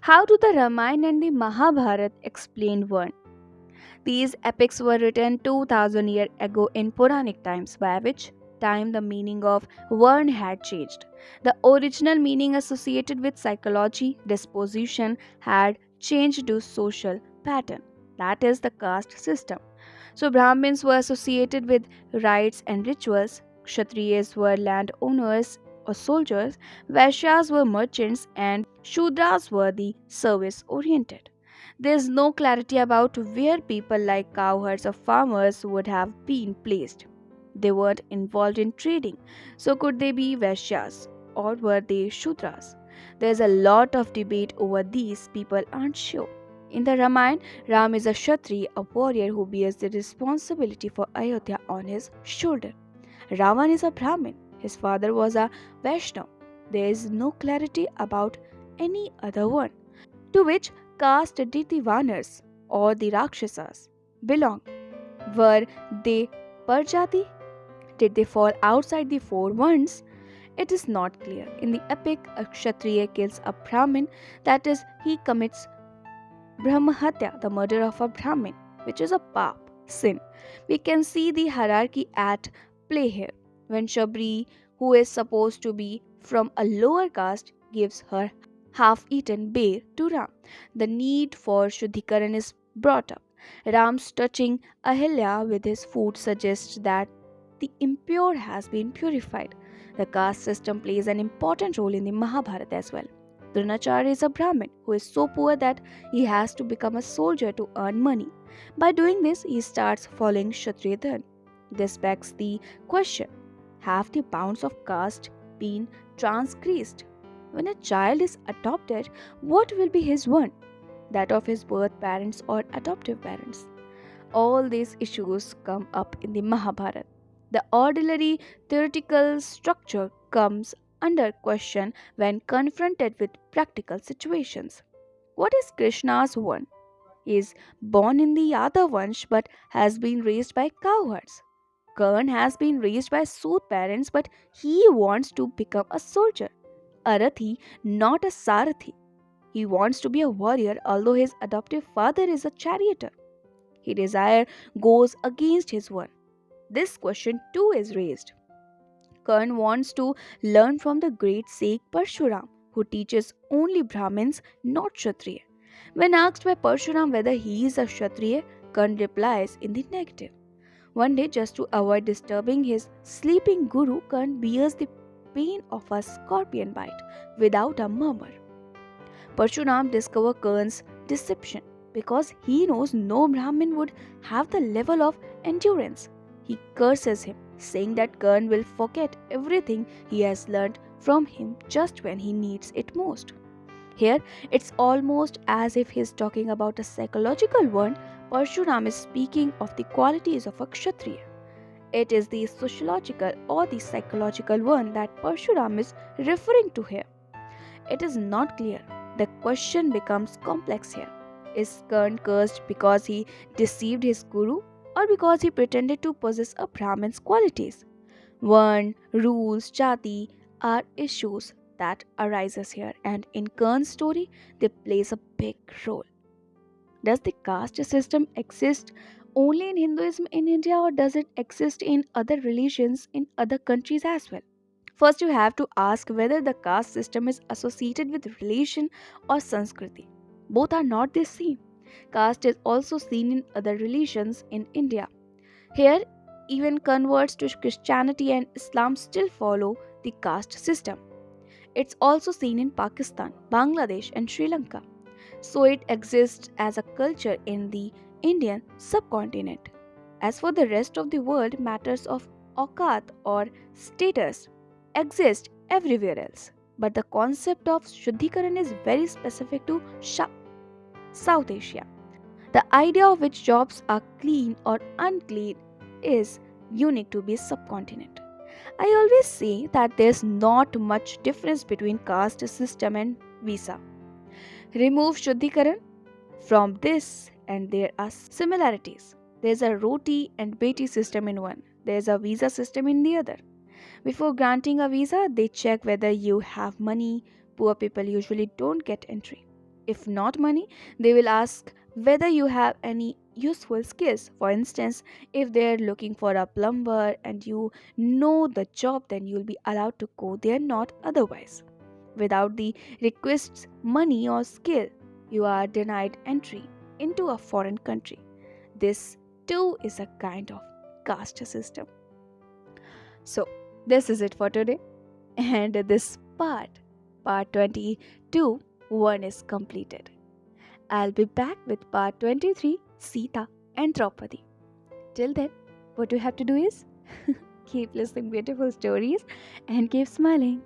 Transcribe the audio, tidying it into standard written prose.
How do the Ramayana and the Mahabharata explain Varna? These epics were written 2000 years ago in Puranic times, by which time the meaning of Varna had changed. The original meaning associated with psychology, disposition had changed to social pattern, that is, the caste system. So, Brahmins were associated with rites and rituals, Kshatriyas were landowners or soldiers, Vaishyas were merchants, and Shudras were the service oriented. There is no clarity about where people like cowherds or farmers would have been placed. They weren't involved in trading, so could they be Vaishyas or were they Shudras? There's a lot of debate over these, people aren't sure. In the Ramayana, Ram is a Kshatriya, a warrior who bears the responsibility for Ayodhya on his shoulder. Ravan is a Brahmin, his father was a Vaishnav. There is no clarity about any other one. To which caste did the Vanars or the Rakshasas belong? Were they Parjati? Did they fall outside the four Varnas? It is not clear. In the epic, a Kshatriya kills a Brahmin, that is, he commits Brahmahatya, the murder of a Brahmin, which is a pap, sin. We can see the hierarchy at play here. When Shabri, who is supposed to be from a lower caste, gives her half eaten bear to Ram, the need for Shuddhikaran is brought up. Ram's touching Ahilya with his food suggests that the impure has been purified. The caste system plays an important role in the Mahabharata as well. Dronacharya is a Brahmin who is so poor that he has to become a soldier to earn money. By doing this, he starts following Kshatriya dharma. This begs the question, have the bounds of caste been transgressed? When a child is adopted, what will be his one? That of his birth parents or adoptive parents? All these issues come up in the Mahabharata. The ordinary theoretical structure comes under question when confronted with practical situations. What is Krishna's one? He is born in the Yadav Vansh but has been raised by cowherds. Karn has been raised by Sooth parents but he wants to become a soldier. Arathi, not a Sarathi. He wants to be a warrior although his adoptive father is a charioteer. His desire goes against his one. This question too is raised. Karn wants to learn from the great sage Parshuram, who teaches only Brahmins, not Kshatriya. When asked by Parshuram whether he is a Kshatriya, Karn replies in the negative. One day, just to avoid disturbing his sleeping guru, Karn bears the pain of a scorpion bite without a murmur. Parshuram discovers Karn's deception because he knows no Brahmin would have the level of endurance. He curses him, saying that Karn will forget everything he has learned from him just when he needs it most. Here, it's almost as if he's talking about a psychological one. Parshuram is speaking of the qualities of a Kshatriya. It is the sociological or the psychological one that Parshuram is referring to here. It is not clear. The question becomes complex here. Is Karn cursed because he deceived his guru or because he pretended to possess a Brahmin's qualities? Varn, rules, jati are issues that arises here, and in Karn's story they plays a big role. Does the caste system exist only in Hinduism in India or does it exist in other religions in other countries as well? First, you have to ask whether the caste system is associated with religion or Sanskriti. Both are not the same. Caste is also seen in other religions in India. Here, even converts to Christianity and Islam still follow the caste system. It's also seen in Pakistan, Bangladesh, and Sri Lanka. So it exists as a culture in the Indian subcontinent. As for the rest of the world, matters of aukat or status exist everywhere else. But the concept of Shuddhikaran is very specific to South Asia. The idea of which jobs are clean or unclean is unique to this subcontinent. I always say that there's not much difference between caste system and visa. Remove Shuddhikaran from this and there are similarities. There's a roti and beti system in one. There's a visa system in the other. Before granting a visa, they check whether you have money. Poor people usually don't get entry. If not money, they will ask whether you have any useful skills. For instance, if they're looking for a plumber and you know the job, then you'll be allowed to go there, not otherwise. Without the requests, money, or skill, you are denied entry into a foreign country. This too is a kind of caste system. So, this is it for today. And this part 22, 1 is completed. I'll be back with part 23, Sita and Draupadi. Till then, what you have to do is keep listening beautiful stories and keep smiling.